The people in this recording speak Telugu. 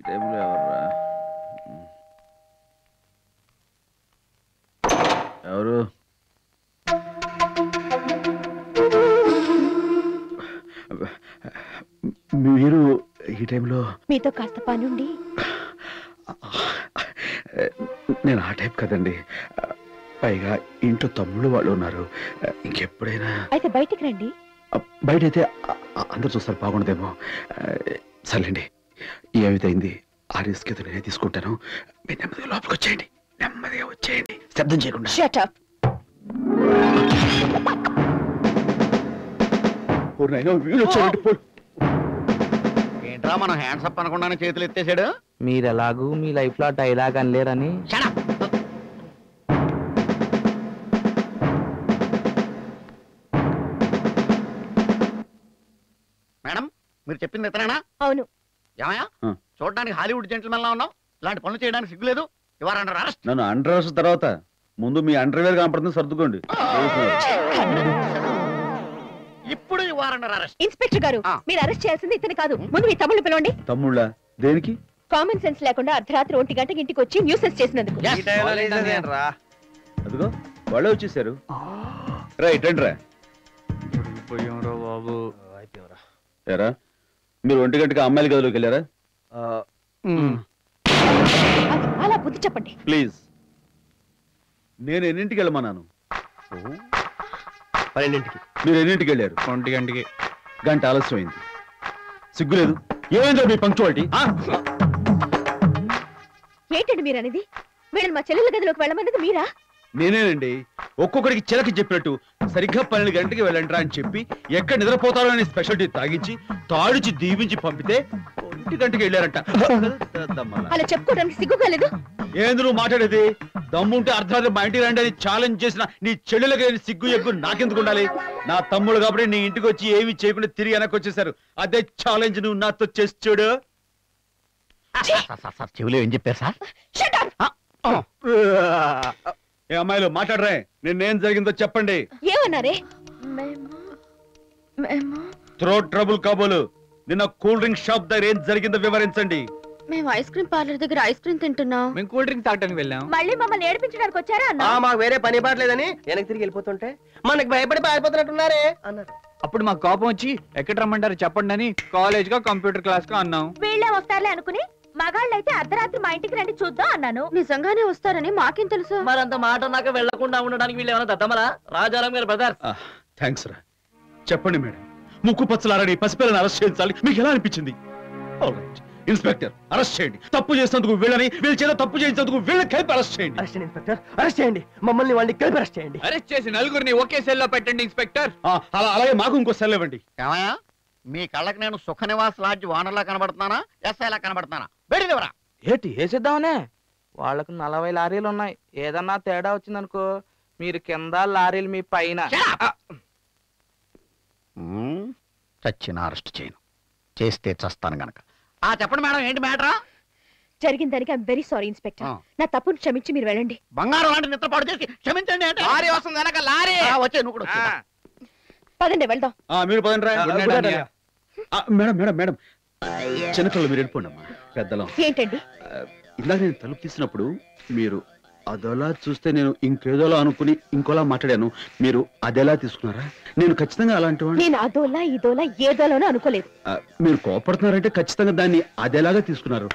టైంలో ఎవర్రా? ఎవరు? మీరు ఈ టైంలో? మీతో కాస్త పనుండి. నేను ఆ టైప్ కదండి. పైగా ఇంట్లో తమ్ముళ్ళు వాళ్ళు ఉన్నారు. ఇంకెప్పుడైనా అయితే బయటికి రండి. బయటైతే అందరు చూస్తారు, బాగుండదేమో. సర్లేండి, ఏమిటైంది ఆ రిస్క్ ఏదో నేనే తీసుకుంటాను. మీరు నెమ్మదిగా లోపలికి వచ్చేయండి, నెమ్మదిగా వచ్చేయండి, శబ్దం చేయకుండా. Shut up. ఏంట్రా మనం హ్యాండ్స్ అప్ అనకుండానే చేతులు ఎత్తేసాడు. మీరు ఎలాగూ మీ లైఫ్ లో డైలాగ్ అనలేరని. మేడం మీరు చెప్పింది ఇతనేనా? అవును. ఏమయ్యా చూడడానికి హాలీవుడ్ జెంటిల్మెన్ లా ఉన్నావు, ఇలాంటి పనులు చేయడానికి సిగ్గులేదు. Your under arrest. నన్ను అండర్ అరెస్ట్ తర్వాత ముందు మీ అండర్వేర్ కనపడుతుంది, సర్దుకోండి. ఇప్పుడు యువర్ అండర్ అరెస్ట్. ఇన్స్పెక్టర్ గారు, మీరు అరెస్ట్ చేయాల్సింది ఇతను కాదు. ముందు మీ తమ్ముళ్ళు పిలవండి. తమ్ముళ్ళ దేనికి? కామన్ సెన్స్ లేకుండా అర్ధరాత్రి 1 గంటకి ఇంటికి వచ్చి న్యూసెన్స్ చేసినందుకు. అదిగో వాళ్ళే వచ్చేసారు. రైట్ రండి రా. ఏరా మీరు 1 గంటకి అమ్మాయిల గదిలోకి వెళ్ళారా? అలా బుద్ధి చెప్పండి ప్లీజ్. నేను ఎన్నింటికి వెళ్ళమన్నాను? 12ంటికి. మీరు ఎన్నింటికి వెళ్ళారు? 1 గంటకి. గంట ఆలస్యమైంది. సిగ్గులేదు? ఏమైందో మీ పంక్చువాలిటీ? ఏంటండి మీరు అనేది? వీళ్ళని మా చెల్లెల గదిలోకి వెళ్ళమన్నది మీరా? నేనేనండి. ఒక్కొక్కడికి చిలకి చెప్పినట్టు సరిగ్గా 12 గంటకి వెళ్ళంట్రా అని చెప్పి ఎక్కడ నిద్రపోతారో అని స్పెషాలిటీ తాగించి తాడిచి దీవించి పంపితే 1 గంటకి వెళ్ళారంట. అలా చెప్పుకోవడానికి సిగ్గుగా లేదు? ఏంది నువ్వు మాట్లాడేది? దమ్ముంటే అర్ధరాత్రి మా ఇంటికి రండి అని ఛాలెంజ్ చేసిన నీ చెల్లెలకి సిగ్గు ఎగ్గు నాకెందుకు ఉండాలి? నా తమ్ముడు కాబట్టి నీ ఇంటికి వచ్చి ఏమి చేయకుండా తిరిగి వెనక్కి వచ్చేసారు. అదే ఛాలెంజ్ నువ్వు నాతో చేసి చూడు. చెవులు ఏం చెప్పారు సార్? ఏ అమ్మాయిలు మాట్లాడరా, నిన్నేం జరిగిందో చెప్పండి. ఏమన్నారే? థ్రోట్ ట్రబుల్ కాబోలు. నిన్న కూల్ డ్రింక్ షాప్ దగ్గర ఏం జరిగిందో వివరించండి. మేము ఐస్ క్రీమ్ పార్లర్ దగ్గర ఐస్ క్రీమ్ తింటున్నాం. మేము కూల్ డ్రింక్ తాగడానికి వెళ్ళాం. మళ్ళీ మమ్మల్ని ఏడిపించడానికి వచ్చారా అన్న? మాకు వేరే పని పాటలేదని వెనక్కి తిరిగి వెళ్ళిపోతుంటే మనకి భయపడి పారిపోతున్నట్టున్నారే అన్నారు. అప్పుడు మాకు కోపం వచ్చి ఎక్కడ రమ్మంటారు చెప్పండి అని కాలేజ్ గా కంప్యూటర్ క్లాస్ గా అన్నాం. వీళ్ళే వస్తారులే అనుకుని మగాళ్ళైతే అర్ధరాత్రి మా ఇంటికి రండి చూద్దాం అన్నాను. నిజంగానే వస్తారని మాకేం తెలుసు? మరంత మాట నాకు వెళ్లకుండా ఉండడానికి వీళ్ళు ఏమైనా దద్దమరా? రాజారాం గారు బ్రదర్. థ్యాంక్స్ రా. చెప్పండి మేడం, ముక్కు పచ్చలారని పసిపిల్లని అరెస్ట్ చేయించాలి, మీకు ఎలా అనిపించింది? ఇన్స్పెక్టర్ అరెస్ట్ చేయండి. తప్పు చేసినందుకు వీళ్ళని, వీళ్ళ చేత తప్పు చేసినందుకు వీళ్ళని కలిపి అరెస్ట్ చేయండి. అరెస్ట్ చేయండి ఇన్స్పెక్టర్, అరెస్ట్ చేయండి. మమ్మల్ని వాడిని కలిపి అరెస్ట్ చేయండి. అరెస్ట్ చేసి నలుగురిని ఒకే సెల్ లో పెట్టండి ఇన్స్పెక్టర్. అలాగే మాకు ఇంకో సెల్ ఇవ్వండి. ఏమయ్యా మీ కళ్ళకి నేను సుఖ నివాస్ లాడ్జ్ ఓనర్లా కనబడుతున్నానా, ఎస్ఐలా కనబడుతున్నానా? బయటిదేవరా. ఏంటి వేసేద్దామనే? వాళ్ళకు 40 లారీలు ఉన్నాయి. ఏదన్నా తేడా వచ్చిందనుకో మీరు కింద లారీలు మీ పైన. చచ్చిన అరెస్ట్ చేయను, చేస్తే చస్తాను గనక. చెప్పండి మేడం, ఏంటి మ్యాటరా? జరిగిన దానికి ఐఎమ్ వెరీ సారీ ఇన్స్పెక్టర్. నా తప్పును క్షమించి మీరు వెళ్ళండి. బంగారం లాంటి నిద్రపాటు చేసి క్షమించండి అంటే లారీ వస్తుంది వెనక లారీ. వచ్చే నువ్వు కూడా పదండి వెళ్దాం. మీరు పదండి రా. మేడం మేడం మేడం, చిన్నపిల్లలు మీరు వెళ్ళిపోండి అమ్మా. పెద్దలం ఏంటండి? ఇందాక నేను తలుపు తీసినప్పుడు మీరు అదోలా చూస్తే నేను ఇంకేదోలా అనుకుని ఇంకోలా మాట్లాడాను. మీరు అదేలా తీసుకున్నారా? నేను ఖచ్చితంగా అలాంటి వాడిని. నేను అదోలా ఇదోలా ఏదోలానో అనుకోలేదు. మీరు కోపడుతున్నారంటే ఖచ్చితంగా దాన్ని అదేలాగా తీసుకున్నారు.